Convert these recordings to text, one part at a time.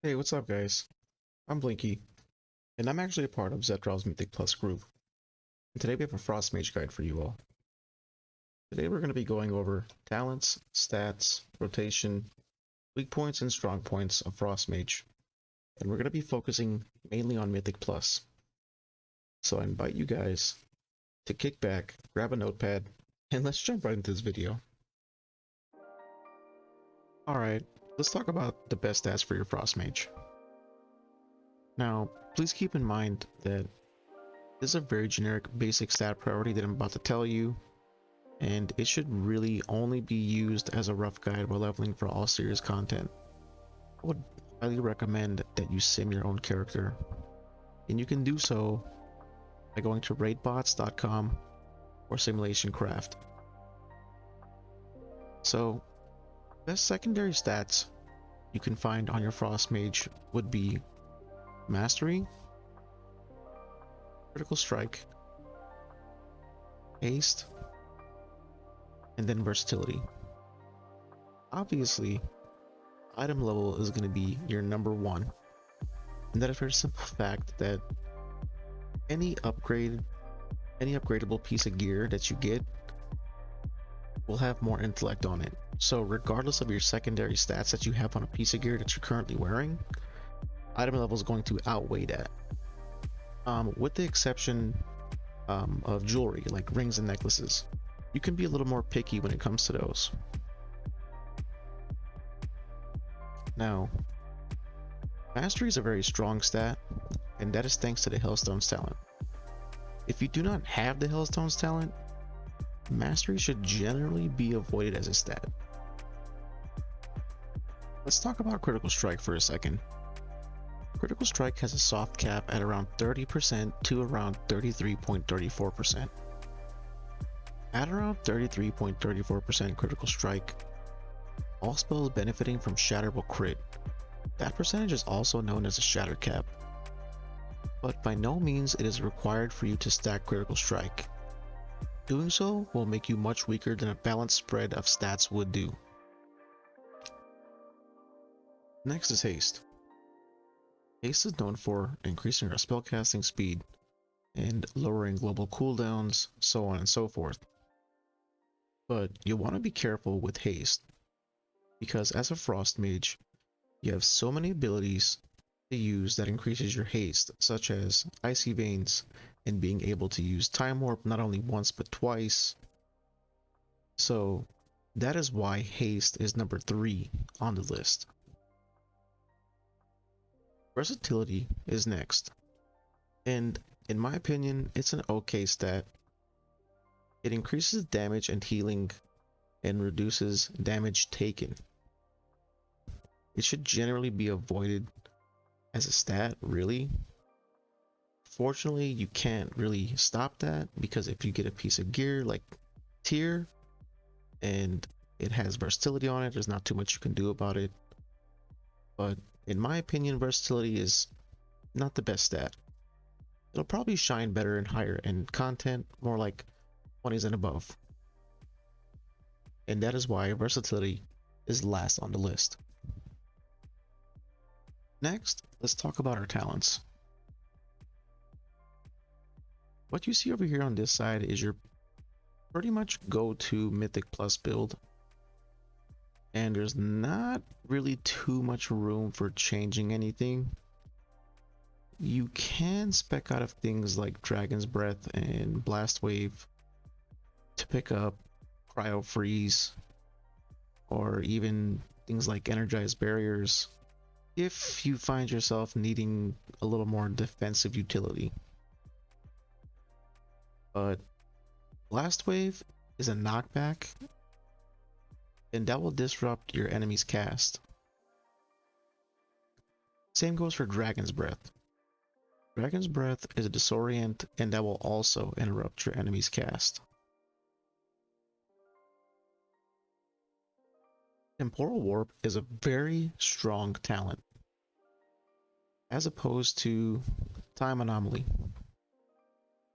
Hey, what's up, guys? I'm Blinky, and I'm actually a part of Zetral's Mythic Plus group. And today we have a Frost Mage guide for you all. Today we're going to be going over talents, stats, rotation, weak points, and strong points of Frost Mage. And we're going to be focusing mainly on Mythic Plus. So I invite you guys to kick back, grab a notepad, and let's jump right into this video. Alright, let's talk about the best stats for your Frost Mage. Now, please keep in mind that this is a very generic basic stat priority that I'm about to tell you, and it should really only be used as a rough guide while leveling for all serious content. I would highly recommend that you sim your own character, and you can do so by going to raidbots.com or Simulation Craft. So, best secondary stats you can find on your Frost Mage would be Mastery, Critical Strike, Haste, and then Versatility. Obviously, item level is going to be your number one, and that is for the simple fact that any upgradable piece of gear that you get will have more intellect on it. So regardless of your secondary stats that you have on a piece of gear that you're currently wearing, item level is going to outweigh that. With the exception of jewelry like rings and necklaces, you can be a little more picky when it comes to those. Now, Mastery is a very strong stat, and that is thanks to the Hailstone's talent. If you do not have the Hailstone's talent, Mastery should generally be avoided as a stat. Let's talk about Critical Strike for a second. Critical Strike has a soft cap at around 30% to around 33.34%. At around 33.34% Critical Strike, all spells benefiting from Shatter will crit. That percentage is also known as a Shatter cap, but by no means it is required for you to stack Critical Strike. Doing so will make you much weaker than a balanced spread of stats would do. Next is Haste. Haste is known for increasing your spellcasting speed and lowering global cooldowns, so on and so forth. But you'll want to be careful with Haste, because as a Frost Mage, you have so many abilities to use that increases your haste, such as Icy Veins and being able to use Time Warp not only once but twice. So that is why haste is number 3 on the list. Versatility is next, and in my opinion it's an okay stat. It increases damage and healing and reduces damage taken. It should generally be avoided as a stat, really. Fortunately, you can't really stop that, because if you get a piece of gear like Tier and it has versatility on it, there's not too much you can do about it. But in my opinion, versatility is not the best stat. It'll probably shine better in higher end content, more like 20s and above. And that is why versatility is last on the list. Next, let's talk about our talents. What you see over here on this side is your pretty much go-to Mythic Plus build, and there's not really too much room for changing anything. You can spec out of things like Dragon's Breath and Blast Wave to pick up Cryo Freeze, or even things like Energized Barriers, if you find yourself needing a little more defensive utility. But Blast Wave is a knockback, and that will disrupt your enemy's cast. Same goes for Dragon's Breath. Dragon's Breath is a disorient, and that will also interrupt your enemy's cast. Temporal Warp is a very strong talent, as opposed to Time Anomaly.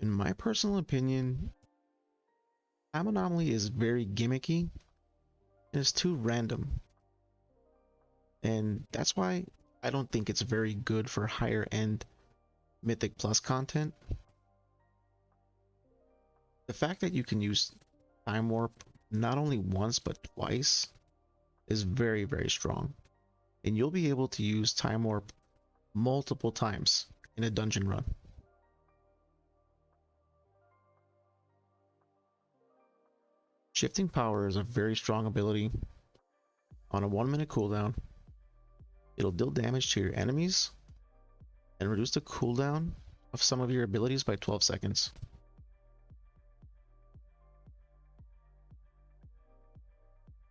In my personal opinion, Time Anomaly is very gimmicky and it's too random. And that's why I don't think it's very good for higher end Mythic Plus content. The fact that you can use Time Warp not only once but twice is very, very strong. And you'll be able to use Time Warp multiple times in a dungeon run. Shifting Power is a very strong ability. On a 1-minute cooldown, it'll deal damage to your enemies and reduce the cooldown of some of your abilities by 12 seconds.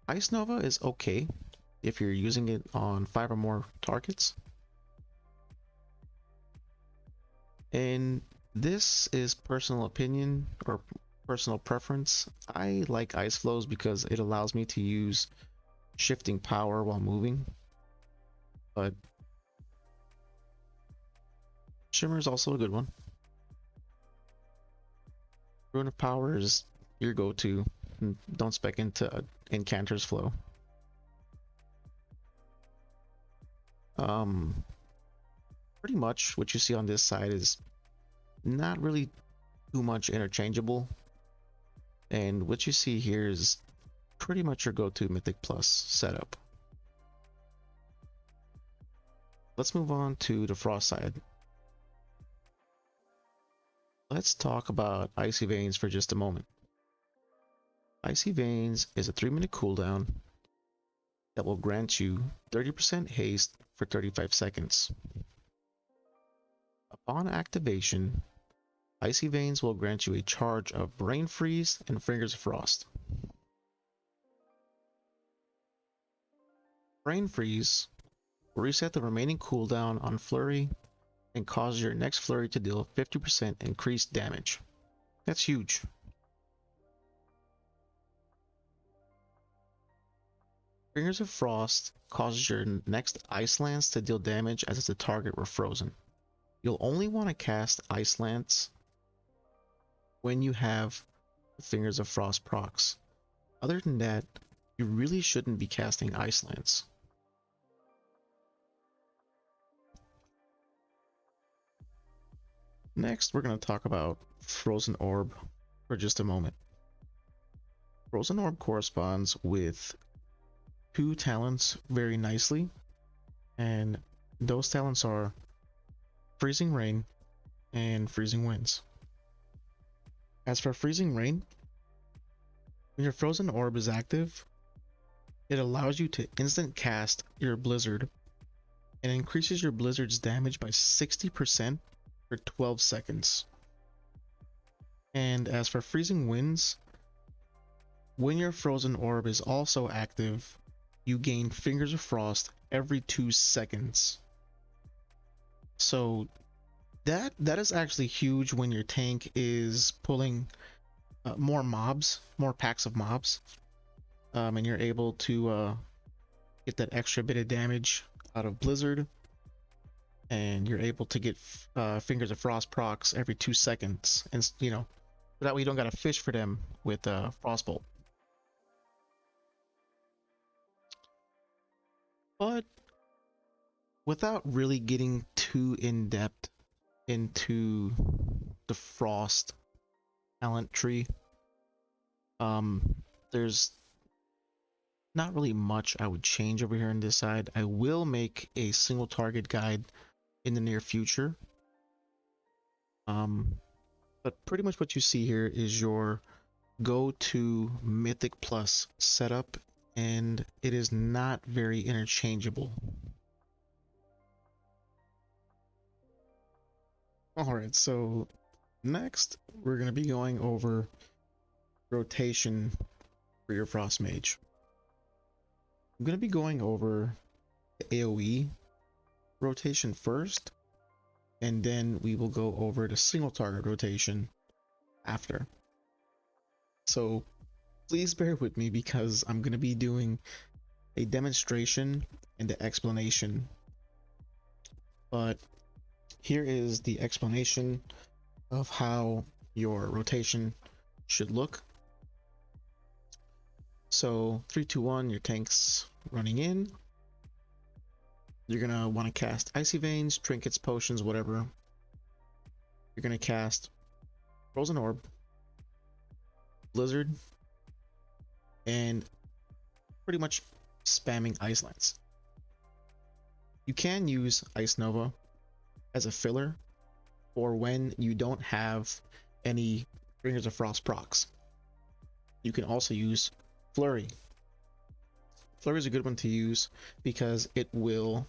Ice Nova is okay if you're using it on 5 or more targets. And this is personal opinion or personal preference. I like Ice Flows because it allows me to use Shifting Power while moving. But Shimmer is also a good one. Rune of Power is your go-to. Don't spec into Incanter's Flow. Pretty much what you see on this side is not really too much interchangeable, and what you see here is pretty much your go-to Mythic Plus setup. Let's move on to the Frost side. Let's talk about Icy Veins for just a moment. Icy Veins is a 3-minute cooldown that will grant you 30% haste for 35 seconds. Upon activation, Icy Veins will grant you a charge of Brain Freeze and Fingers of Frost. Brain Freeze will reset the remaining cooldown on Flurry and cause your next Flurry to deal 50% increased damage. That's huge. Fingers of Frost causes your next Ice Lance to deal damage as if the target were frozen. You'll only want to cast Ice Lance when you have Fingers of Frost procs. Other than that, you really shouldn't be casting Ice Lance. Next, we're going to talk about Frozen Orb for just a moment. Frozen Orb corresponds with 2 talents very nicely, and those talents are Freezing Rain and Freezing Winds. As for Freezing Rain, when your Frozen Orb is active, it allows you to instant cast your Blizzard and increases your Blizzard's damage by 60% for 12 seconds. And as for Freezing Winds, when your Frozen Orb is also active, you gain Fingers of Frost every 2 seconds. So that is actually huge when your tank is pulling more packs of mobs, and you're able to get that extra bit of damage out of Blizzard, and you're able to get Fingers of Frost procs every 2 seconds, and that way you don't gotta fish for them with Frostbolt. But without really getting too in depth into the Frost talent tree, there's not really much I would change over here on this side. I will make a single target guide in the near future. But pretty much what you see here is your go-to Mythic Plus setup, and it is not very interchangeable. Alright, so next we're going to be going over rotation for your Frost Mage. I'm going to be going over the AoE rotation first, and then we will go over the single target rotation after. So please bear with me because I'm going to be doing a demonstration and the explanation. But here is the explanation of how your rotation should look. So 3, 2, 1, your tank's running in. You're gonna want to cast Icy Veins, Trinkets, Potions, whatever. You're gonna cast Frozen Orb, Blizzard, and pretty much spamming Ice Lance. You can use Ice Nova as a filler for when you don't have any Fingers of Frost procs. You can also use Flurry. Flurry is a good one to use because it will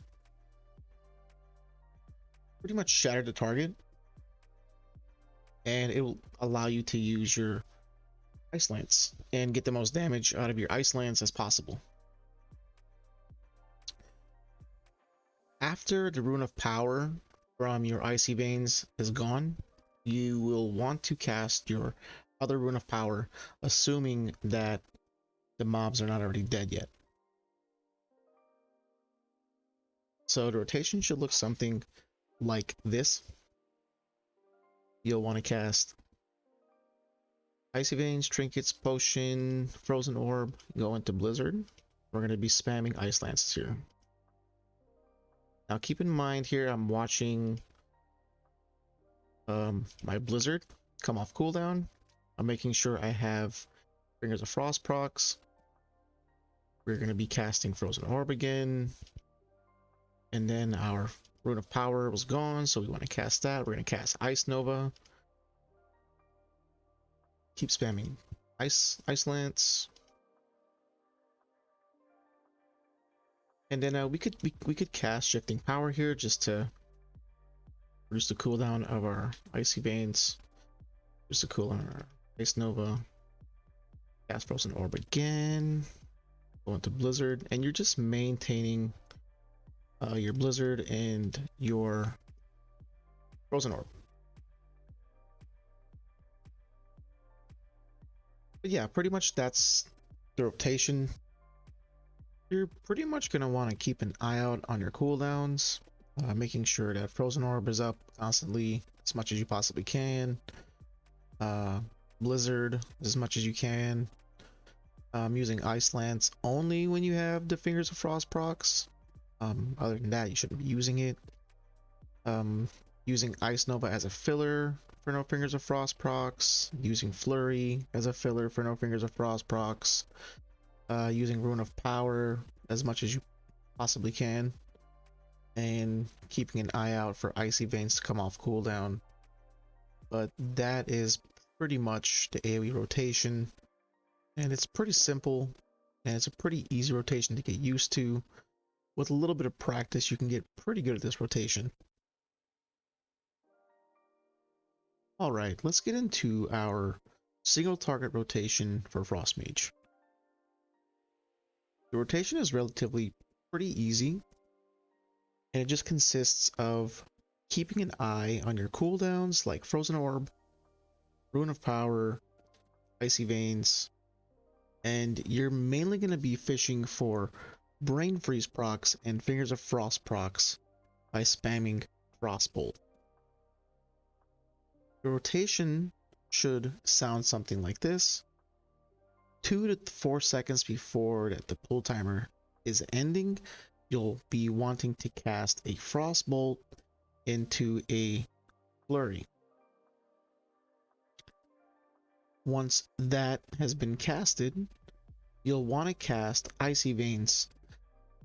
pretty much shatter the target, and it will allow you to use your Ice Lance and get the most damage out of your Ice Lance as possible. After the Rune of Power from your Icy Veins is gone, you will want to cast your other Rune of Power, assuming that the mobs are not already dead yet. So the rotation should look something like this. You'll want to cast Icy Veins, Trinkets, Potion, Frozen Orb, go into Blizzard. We're going to be spamming Ice Lances here. Now keep in mind here, I'm watching my Blizzard come off cooldown. I'm making sure I have Fingers of Frost procs. We're going to be casting Frozen Orb again. And then our Rune of Power was gone, so we want to cast that. We're going to cast Ice Nova. Keep spamming Ice Lance. And then we could cast Shifting Power here just to reduce the cooldown of our Icy Veins. Reduce the cooldown of our Ice Nova. Cast Frozen Orb again. Go into Blizzard, and you're just maintaining your Blizzard and your Frozen Orb. But yeah, pretty much that's the rotation. You're pretty much going to want to keep an eye out on your cooldowns, making sure that Frozen Orb is up constantly as much as you possibly can. Blizzard as much as you can. Using Ice Lance only when you have the Fingers of Frost procs. Other than that, you shouldn't be using it. Using Ice Nova as a filler for no Fingers of Frost procs. Using Flurry as a filler for no Fingers of Frost procs. Using Rune of Power as much as you possibly can. And keeping an eye out for Icy Veins to come off cooldown. But that is pretty much the AoE rotation. And it's pretty simple. And it's a pretty easy rotation to get used to. With a little bit of practice, you can get pretty good at this rotation. Alright, let's get into our single target rotation for Frost Mage. The rotation is relatively pretty easy, and it just consists of keeping an eye on your cooldowns like Frozen Orb, Rune of Power, Icy Veins, and you're mainly going to be fishing for Brain Freeze procs and Fingers of Frost procs by spamming Frostbolt. The rotation should sound something like this. 2 to 4 seconds before that the pull timer is ending, you'll be wanting to cast a Frostbolt into a Flurry. Once that has been casted, you'll want to cast Icy Veins.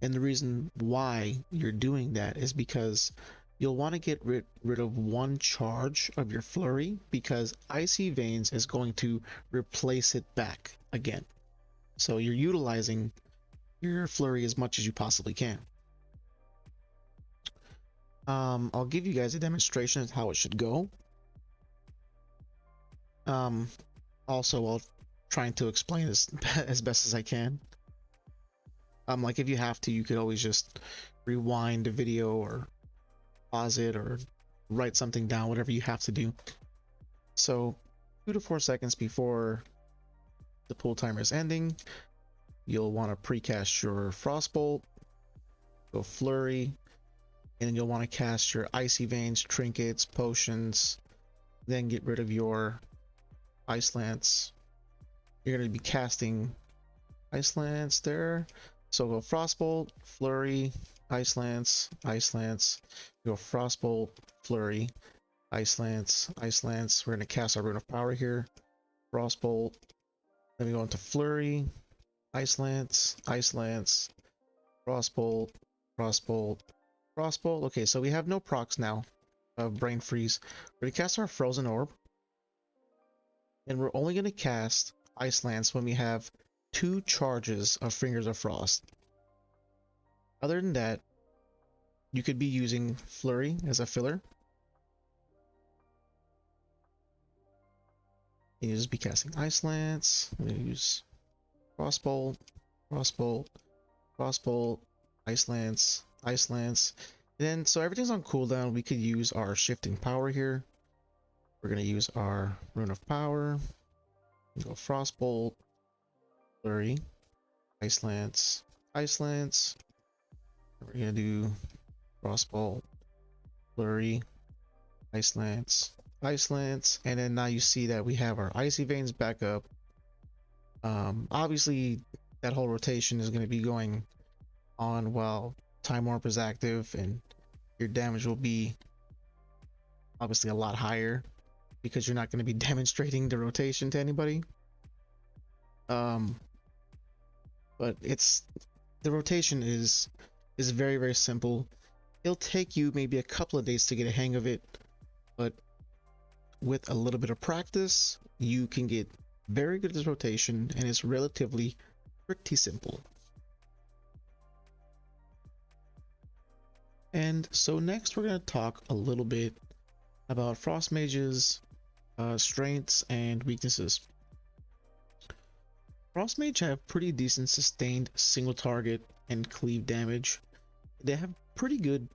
And the reason why you're doing that is because you'll want to get rid of one charge of your Flurry, because Icy Veins is going to replace it back again. So you're utilizing your Flurry as much as you possibly can. I'll give you guys a demonstration of how it should go. Also, while trying to explain this as best as I can. Like if you have to, you could always just rewind the video or pause it or write something down, whatever you have to do. So 2 to 4 seconds before the pull timer is ending, you'll want to precast your Frostbolt, go Flurry, and then you'll want to cast your Icy Veins, Trinkets, Potions, then get rid of your Ice Lance. You're going to be casting Ice Lance there. So go Frostbolt, Flurry, Ice Lance, Ice Lance. We go Frostbolt, Flurry, Ice Lance, Ice Lance. We're gonna cast our Rune of Power here. Frostbolt. Then we go into Flurry, Ice Lance, Ice Lance, Frostbolt, Frostbolt, Frostbolt. Okay, so we have no procs now of Brain Freeze. We're gonna cast our Frozen Orb, and we're only gonna cast Ice Lance when we have 2 charges of Fingers of Frost. Other than that, you could be using Flurry as a filler. And you just be casting Ice Lance. I'm gonna use Frostbolt, Frostbolt, Frostbolt, Ice Lance, Ice Lance. And then, so everything's on cooldown. We could use our Shifting Power here. We're gonna use our Rune of Power. Go Frostbolt, Flurry, Ice Lance, Ice Lance. We're gonna do Frostbolt, Flurry, Ice Lance, Ice Lance, and then now you see that we have our Icy Veins back up. Obviously, that whole rotation is going to be going on while Time Warp is active, and your damage will be obviously a lot higher because you're not going to be demonstrating the rotation to anybody. But the rotation is very, very simple. It'll take you maybe a couple of days to get a hang of it, but with a little bit of practice, you can get very good at this rotation, and it's relatively pretty simple. And so next we're going to talk a little bit about Frost Mage's strengths and weaknesses. Frost Mage have pretty decent sustained single target and cleave damage. They have pretty good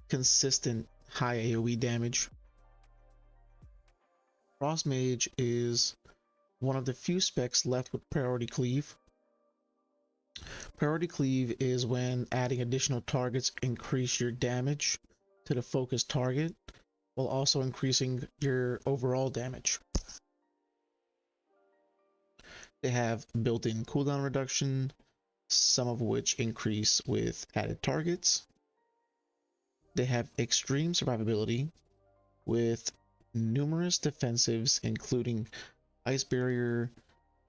consistent high AoE damage. Frost Mage is one of the few specs left with Priority Cleave. Priority Cleave is when adding additional targets increase your damage to the focused target while also increasing your overall damage. They have built-in cooldown reduction, some of which increase with added targets. They have extreme survivability with numerous defensives, including Ice Barrier,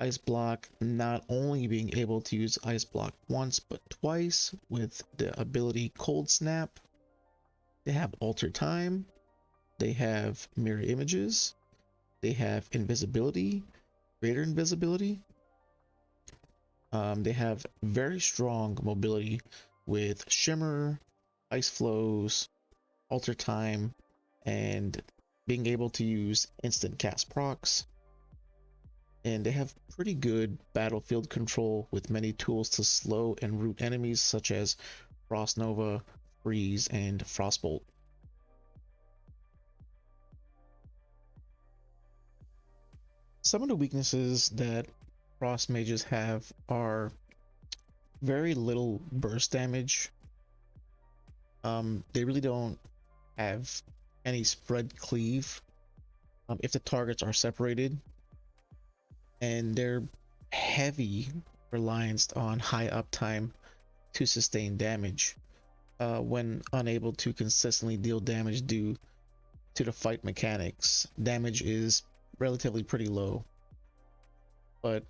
Ice Block, not only being able to use Ice Block once but twice with the ability Cold Snap. They have Alter Time, they have Mirror Images, they have Invisibility, Greater Invisibility. They have very strong mobility with Shimmer, Ice Flows, Alter Time, and being able to use instant cast procs. And they have pretty good battlefield control with many tools to slow and root enemies such as Frost Nova, Freeze, and Frostbolt. Some of the weaknesses that Frost Mages have are very little burst damage. They really don't have any spread cleave if the targets are separated, and they're heavy reliance on high uptime to sustain damage when unable to consistently deal damage due to the fight mechanics. Damage is relatively pretty low, but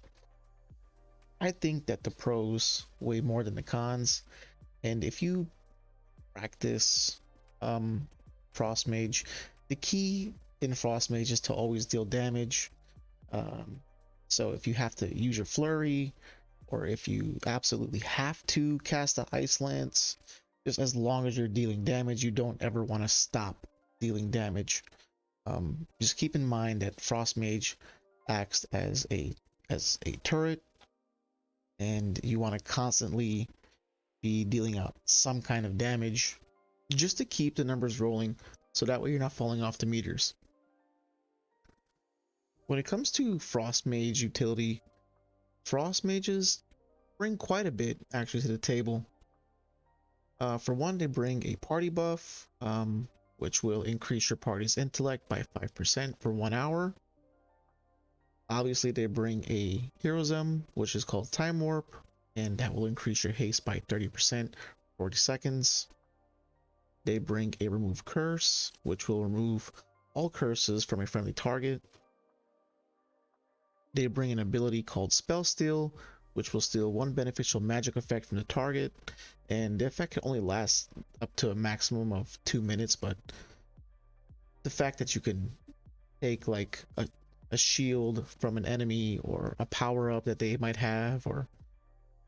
I think that the pros weigh more than the cons, and if you practice Frost Mage, the key in Frost Mage is to always deal damage. So if you have to use your Flurry, or if you absolutely have to cast the Ice Lance, just as long as you're dealing damage, you don't ever want to stop dealing damage. Just keep in mind that Frost Mage acts as a turret, and you want to constantly be dealing out some kind of damage just to keep the numbers rolling, so that way you're not falling off the meters. When it comes to Frost Mage utility, Frost Mages bring quite a bit actually to the table. For one, they bring a party buff, which will increase your party's intellect by 5% for 1 hour. Obviously, they bring a heroism, which is called Time Warp, and that will increase your haste by 30% 40 seconds. They bring a remove curse, which will remove all curses from a friendly target. They bring an ability called Spell Steal, which will steal one beneficial magic effect from the target, and the effect can only last up to a maximum of 2 minutes, but the fact that you can take like a shield from an enemy or a power up that they might have or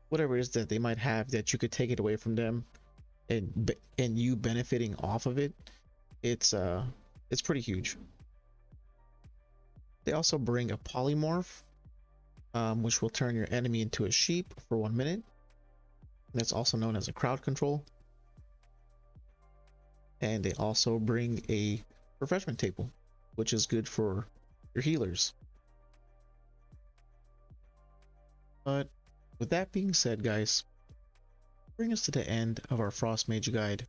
whatever it is that they might have that you could take it away from them and you benefiting off of it, it's pretty huge. They also bring a polymorph, which will turn your enemy into a sheep for 1 minute. That's also known as a crowd control. And they also bring a refreshment table, which is good for your healers. But with that being said, guys, bring us to the end of our Frost Mage guide.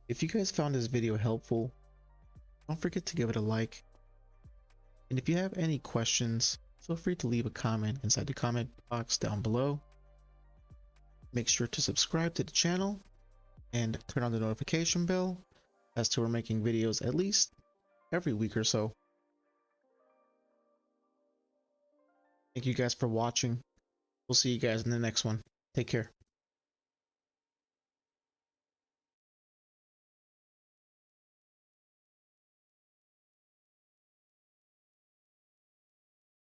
If you guys found this video helpful, don't forget to give it a like. And if you have any questions, feel free to leave a comment inside the comment box down below. Make sure to subscribe to the channel and turn on the notification bell, as to we're making videos at least every week or so. Thank you guys for watching. We'll see you guys in the next one. Take care.